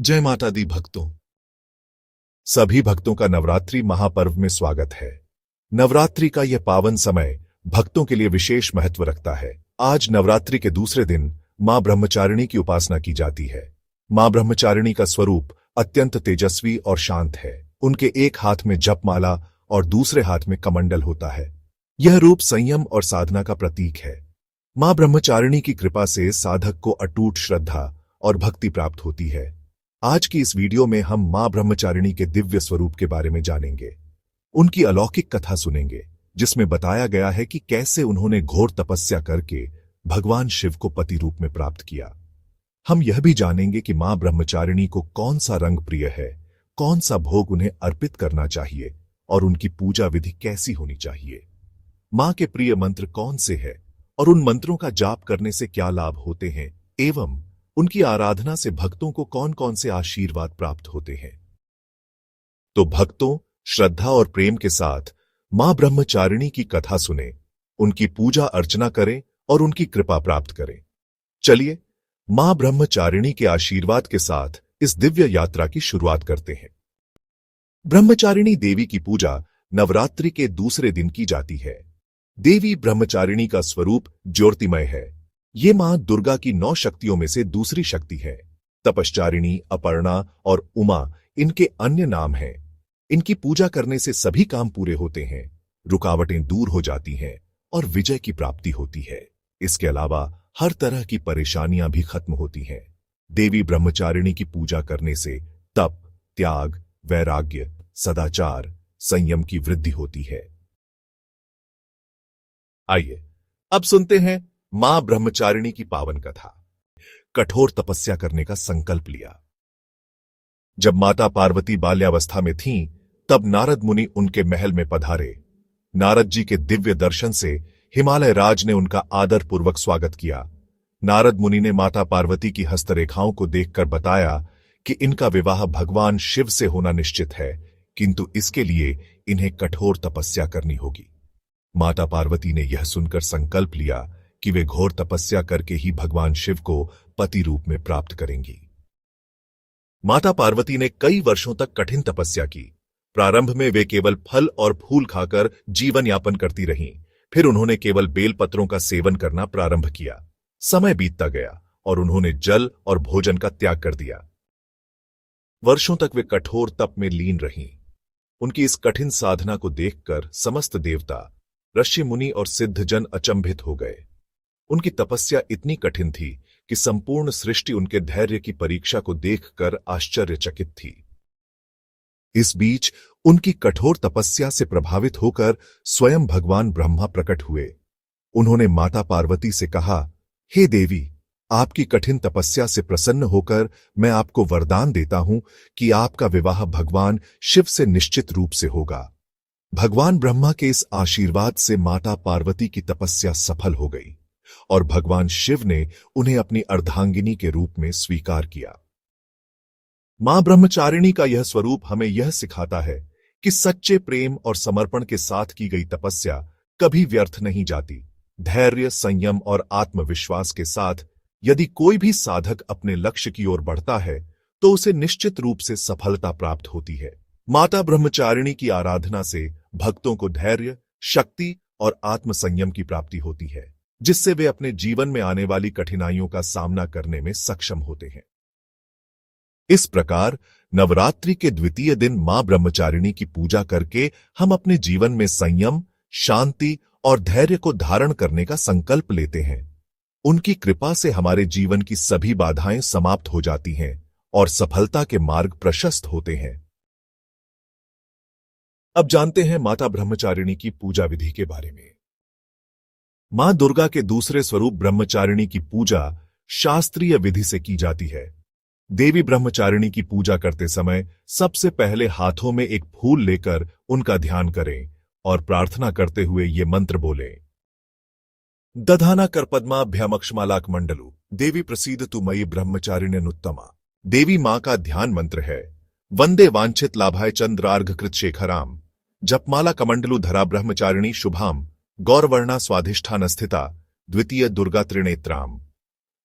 जय माता दी भक्तों। सभी भक्तों का नवरात्रि महापर्व में स्वागत है। नवरात्रि का यह पावन समय भक्तों के लिए विशेष महत्व रखता है। आज नवरात्रि के दूसरे दिन मां ब्रह्मचारिणी की उपासना की जाती है। मां ब्रह्मचारिणी का स्वरूप अत्यंत तेजस्वी और शांत है। उनके एक हाथ में जपमाला और दूसरे हाथ में कमंडल होता है। यह रूप संयम और साधना का प्रतीक है। मां ब्रह्मचारिणी की कृपा से साधक को अटूट श्रद्धा और भक्ति प्राप्त होती है। आज की इस वीडियो में हम मां ब्रह्मचारिणी के दिव्य स्वरूप के बारे में जानेंगे। उनकी अलौकिक कथा सुनेंगे, जिसमें बताया गया है कि कैसे उन्होंने घोर तपस्या करके भगवान शिव को पति रूप में प्राप्त किया। हम यह भी जानेंगे कि मां ब्रह्मचारिणी को कौन सा रंग प्रिय है, कौन सा भोग उन्हें अर्पित करना चाहिए और उनकी पूजा विधि कैसी होनी चाहिए। मां के प्रिय मंत्र कौन से हैं और उन मंत्रों का जाप करने से क्या लाभ होते हैं एवं उनकी आराधना से भक्तों को कौन कौन से आशीर्वाद प्राप्त होते हैं। तो भक्तों, श्रद्धा और प्रेम के साथ मां ब्रह्मचारिणी की कथा सुने, उनकी पूजा अर्चना करें और उनकी कृपा प्राप्त करें। चलिए मां ब्रह्मचारिणी के आशीर्वाद के साथ इस दिव्य यात्रा की शुरुआत करते हैं। ब्रह्मचारिणी देवी की पूजा नवरात्रि के दूसरे दिन की जाती है। देवी ब्रह्मचारिणी का स्वरूप ज्योतिमय है। ये मां दुर्गा की 9 शक्तियों में से दूसरी शक्ति है। तपश्चारिणी, अपर्णा और उमा इनके अन्य नाम हैं। इनकी पूजा करने से सभी काम पूरे होते हैं, रुकावटें दूर हो जाती हैं और विजय की प्राप्ति होती है। इसके अलावा हर तरह की परेशानियां भी खत्म होती हैं। देवी ब्रह्मचारिणी की पूजा करने से तप, त्याग, वैराग्य, सदाचार, संयम की वृद्धि होती है। आइए अब सुनते हैं मां ब्रह्मचारिणी की पावन कथा। कठोर तपस्या करने का संकल्प लिया। जब माता पार्वती बाल्यावस्था में थीं, तब नारद मुनि उनके महल में पधारे। नारद जी के दिव्य दर्शन से हिमालय राज ने उनका आदरपूर्वक स्वागत किया। नारद मुनि ने माता पार्वती की हस्तरेखाओं को देखकर बताया कि इनका विवाह भगवान शिव से होना निश्चित है, किंतु इसके लिए इन्हें कठोर तपस्या करनी होगी। माता पार्वती ने यह सुनकर संकल्प लिया कि वे घोर तपस्या करके ही भगवान शिव को पति रूप में प्राप्त करेंगी। माता पार्वती ने कई वर्षों तक कठिन तपस्या की। प्रारंभ में वे केवल फल और फूल खाकर जीवन यापन करती रहीं। फिर उन्होंने केवल बेलपत्रों का सेवन करना प्रारंभ किया। समय बीतता गया और उन्होंने जल और भोजन का त्याग कर दिया। वर्षों तक वे कठोर तप में लीन रहीं। उनकी इस कठिन साधना को देखकर समस्त देवता, ऋषि मुनि और सिद्धजन अचंभित हो गए। उनकी तपस्या इतनी कठिन थी कि संपूर्ण सृष्टि उनके धैर्य की परीक्षा को देखकर आश्चर्यचकित थी। इस बीच उनकी कठोर तपस्या से प्रभावित होकर स्वयं भगवान ब्रह्मा प्रकट हुए। उन्होंने माता पार्वती से कहा, हे देवी, आपकी कठिन तपस्या से प्रसन्न होकर मैं आपको वरदान देता हूं कि आपका विवाह भगवान शिव से निश्चित रूप से होगा। भगवान ब्रह्मा के इस आशीर्वाद से माता पार्वती की तपस्या सफल हो गई और भगवान शिव ने उन्हें अपनी अर्धांगिनी के रूप में स्वीकार किया। मां ब्रह्मचारिणी का यह स्वरूप हमें यह सिखाता है कि सच्चे प्रेम और समर्पण के साथ की गई तपस्या कभी व्यर्थ नहीं जाती। धैर्य, संयम और आत्मविश्वास के साथ यदि कोई भी साधक अपने लक्ष्य की ओर बढ़ता है तो उसे निश्चित रूप से सफलता प्राप्त होती है। माता ब्रह्मचारिणी की आराधना से भक्तों को धैर्य, शक्ति और आत्मसंयम की प्राप्ति होती है, जिससे वे अपने जीवन में आने वाली कठिनाइयों का सामना करने में सक्षम होते हैं। इस प्रकार नवरात्रि के द्वितीय दिन मां ब्रह्मचारिणी की पूजा करके हम अपने जीवन में संयम, शांति और धैर्य को धारण करने का संकल्प लेते हैं। उनकी कृपा से हमारे जीवन की सभी बाधाएं समाप्त हो जाती हैं और सफलता के मार्ग प्रशस्त होते हैं। अब जानते हैं माता ब्रह्मचारिणी की पूजा विधि के बारे में। मां दुर्गा के दूसरे स्वरूप ब्रह्मचारिणी की पूजा शास्त्रीय विधि से की जाती है। देवी ब्रह्मचारिणी की पूजा करते समय सबसे पहले हाथों में एक फूल लेकर उनका ध्यान करें और प्रार्थना करते हुए ये मंत्र बोलें। दधाना करपद्माभ्यामक्षमालाक मंडलू देवी प्रसीदतु मयि ब्रह्मचारिण्यनुत्तमा। देवी मां का ध्यान मंत्र है वंदे वांछित लाभाय चंद्रार्घ कृत शेखराम। जपमाला कमंडलू धरा ब्रह्मचारिणी शुभाम गौरवर्णा स्वाधिष्ठान स्थिता द्वितीय दुर्गा त्रिनेत्राम।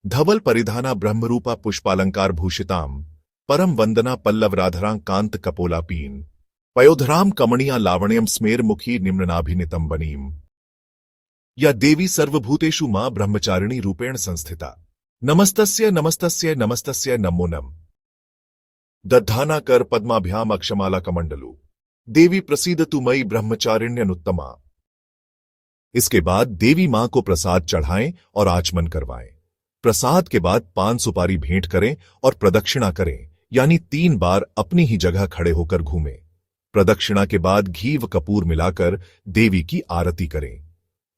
धवल परिधाना ब्रह्मरूपा पुष्पालंकार भूषिताम परम वंदना पल्लव राधरां कांत कपोलापीन पयोधराम कमणिया लावण्यम स्मेरमुखी निम्ननाभिनितम बनीम। या देवी सर्वभूतेषु मां ब्रह्मचारिणी रूपेण संस्थिता। नमस्तस्य नमस्तस्य नमस्तस्य नमो नम। दधाना कर पद्माभ्याम अक्षमाला कमंडलू देवी प्रसीदतु मयि ब्रह्मचारिण्यनुत्तमा। इसके बाद देवी मां को प्रसाद चढ़ाएं और आचमन करवाएं। प्रसाद के बाद पान सुपारी भेंट करें और प्रदक्षिणा करें, यानी 3 बार अपनी ही जगह खड़े होकर घूमें। प्रदक्षिणा के बाद घी व कपूर मिलाकर देवी की आरती करें।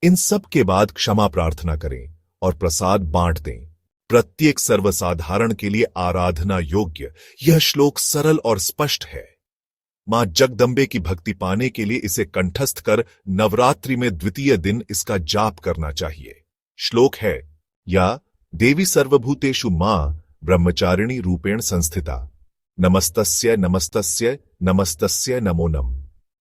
इन सब के बाद क्षमा प्रार्थना करें और प्रसाद बांट दें। प्रत्येक सर्वसाधारण के लिए आराधना योग्य यह श्लोक सरल और स्पष्ट है। मां जगदंबे की भक्ति पाने के लिए इसे कंठस्थ कर नवरात्रि में द्वितीय दिन इसका जाप करना चाहिए। श्लोक है, या देवी सर्वभूतेषु मां ब्रह्मचारिणी रूपेण संस्थिता। नमस्तस्य नमस्तस्य नमस्तस्य नमो नम।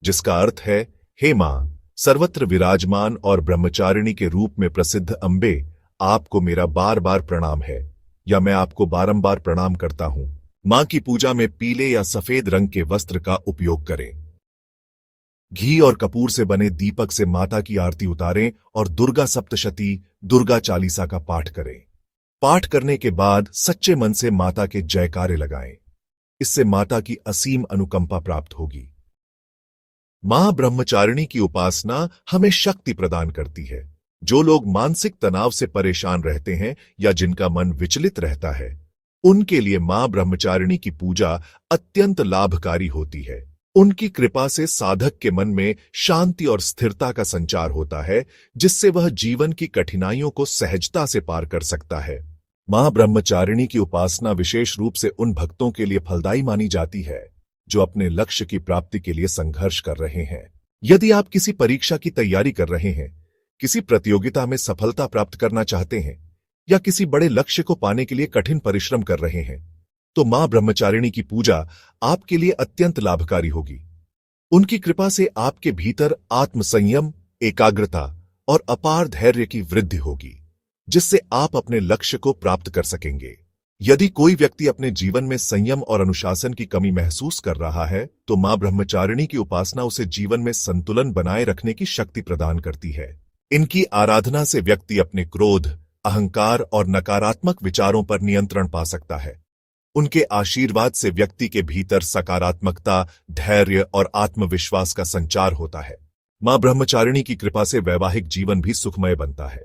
जिसका अर्थ है, हे मां सर्वत्र विराजमान और ब्रह्मचारिणी के रूप में प्रसिद्ध अंबे, आपको मेरा बार बार प्रणाम है, या मैं आपको बारंबार प्रणाम करता हूं। मां की पूजा में पीले या सफेद रंग के वस्त्र का उपयोग करें। घी और कपूर से बने दीपक से माता की आरती उतारें और दुर्गा सप्तशती दुर्गा चालीसा का पाठ करें। पाठ करने के बाद सच्चे मन से माता के जयकारे लगाएं। इससे माता की असीम अनुकंपा प्राप्त होगी। मां ब्रह्मचारिणी की उपासना हमें शक्ति प्रदान करती है। जो लोग मानसिक तनाव से परेशान रहते हैं या जिनका मन विचलित रहता है, उनके लिए मां ब्रह्मचारिणी की पूजा अत्यंत लाभकारी होती है। उनकी कृपा से साधक के मन में शांति और स्थिरता का संचार होता है, जिससे वह जीवन की कठिनाइयों को सहजता से पार कर सकता है। मां ब्रह्मचारिणी की उपासना विशेष रूप से उन भक्तों के लिए फलदायी मानी जाती है जो अपने लक्ष्य की प्राप्ति के लिए संघर्ष कर रहे हैं। यदि आप किसी परीक्षा की तैयारी कर रहे हैं, किसी प्रतियोगिता में सफलता प्राप्त करना चाहते हैं या किसी बड़े लक्ष्य को पाने के लिए कठिन परिश्रम कर रहे हैं, तो मां ब्रह्मचारिणी की पूजा आपके लिए अत्यंत लाभकारी होगी। उनकी कृपा से आपके भीतर आत्मसंयम, एकाग्रता और अपार धैर्य की वृद्धि होगी, जिससे आप अपने लक्ष्य को प्राप्त कर सकेंगे। यदि कोई व्यक्ति अपने जीवन में संयम और अनुशासन की कमी महसूस कर रहा है, तो मां ब्रह्मचारिणी की उपासना उसे जीवन में संतुलन बनाए रखने की शक्ति प्रदान करती है। इनकी आराधना से व्यक्ति अपने क्रोध, अहंकार और नकारात्मक विचारों पर नियंत्रण पा सकता है। उनके आशीर्वाद से व्यक्ति के भीतर सकारात्मकता, धैर्य और आत्मविश्वास का संचार होता है। मां ब्रह्मचारिणी की कृपा से वैवाहिक जीवन भी सुखमय बनता है।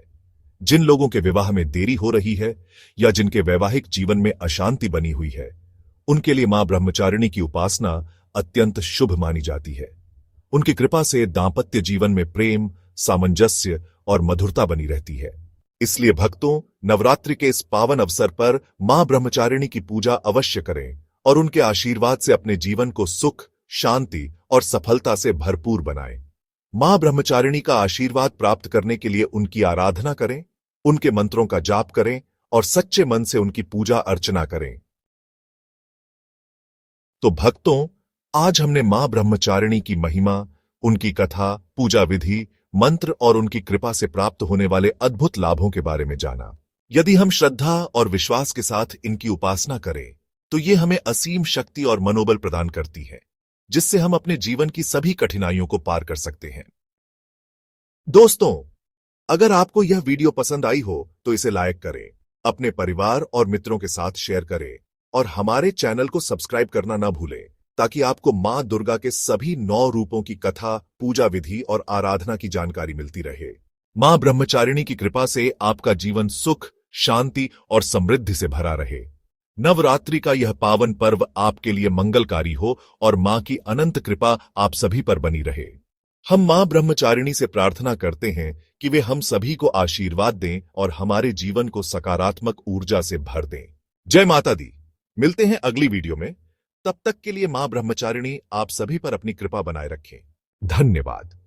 जिन लोगों के विवाह में देरी हो रही है या जिनके वैवाहिक जीवन में अशांति बनी हुई है, उनके लिए मां ब्रह्मचारिणी की उपासना अत्यंत शुभ मानी जाती है। उनकी कृपा से दांपत्य जीवन में प्रेम, सामंजस्य और मधुरता बनी रहती है। इसलिए भक्तों, नवरात्रि के इस पावन अवसर पर मां ब्रह्मचारिणी की पूजा अवश्य करें और उनके आशीर्वाद से अपने जीवन को सुख, शांति और सफलता से भरपूर बनाएं। मां ब्रह्मचारिणी का आशीर्वाद प्राप्त करने के लिए उनकी आराधना करें, उनके मंत्रों का जाप करें और सच्चे मन से उनकी पूजा अर्चना करें। तो भक्तों, आज हमने मां ब्रह्मचारिणी की महिमा, उनकी कथा, पूजा विधि, मंत्र और उनकी कृपा से प्राप्त होने वाले अद्भुत लाभों के बारे में जाना। यदि हम श्रद्धा और विश्वास के साथ इनकी उपासना करें, तो ये हमें असीम शक्ति और मनोबल प्रदान करती है, जिससे हम अपने जीवन की सभी कठिनाइयों को पार कर सकते हैं। दोस्तों, अगर आपको यह वीडियो पसंद आई हो तो इसे लाइक करें, अपने परिवार और मित्रों के साथ शेयर करें और हमारे चैनल को सब्सक्राइब करना न भूलें, ताकि आपको मां दुर्गा के सभी 9 रूपों की कथा, पूजा विधि और आराधना की जानकारी मिलती रहे। मां ब्रह्मचारिणी की कृपा से आपका जीवन सुख, शांति और समृद्धि से भरा रहे। नवरात्रि का यह पावन पर्व आपके लिए मंगलकारी हो और मां की अनंत कृपा आप सभी पर बनी रहे। हम मां ब्रह्मचारिणी से प्रार्थना करते हैं कि वे हम सभी को आशीर्वाद दें और हमारे जीवन को सकारात्मक ऊर्जा से भर दें। जय माता दी। मिलते हैं अगली वीडियो में। तब तक के लिए मां ब्रह्मचारिणी आप सभी पर अपनी कृपा बनाए रखें। धन्यवाद।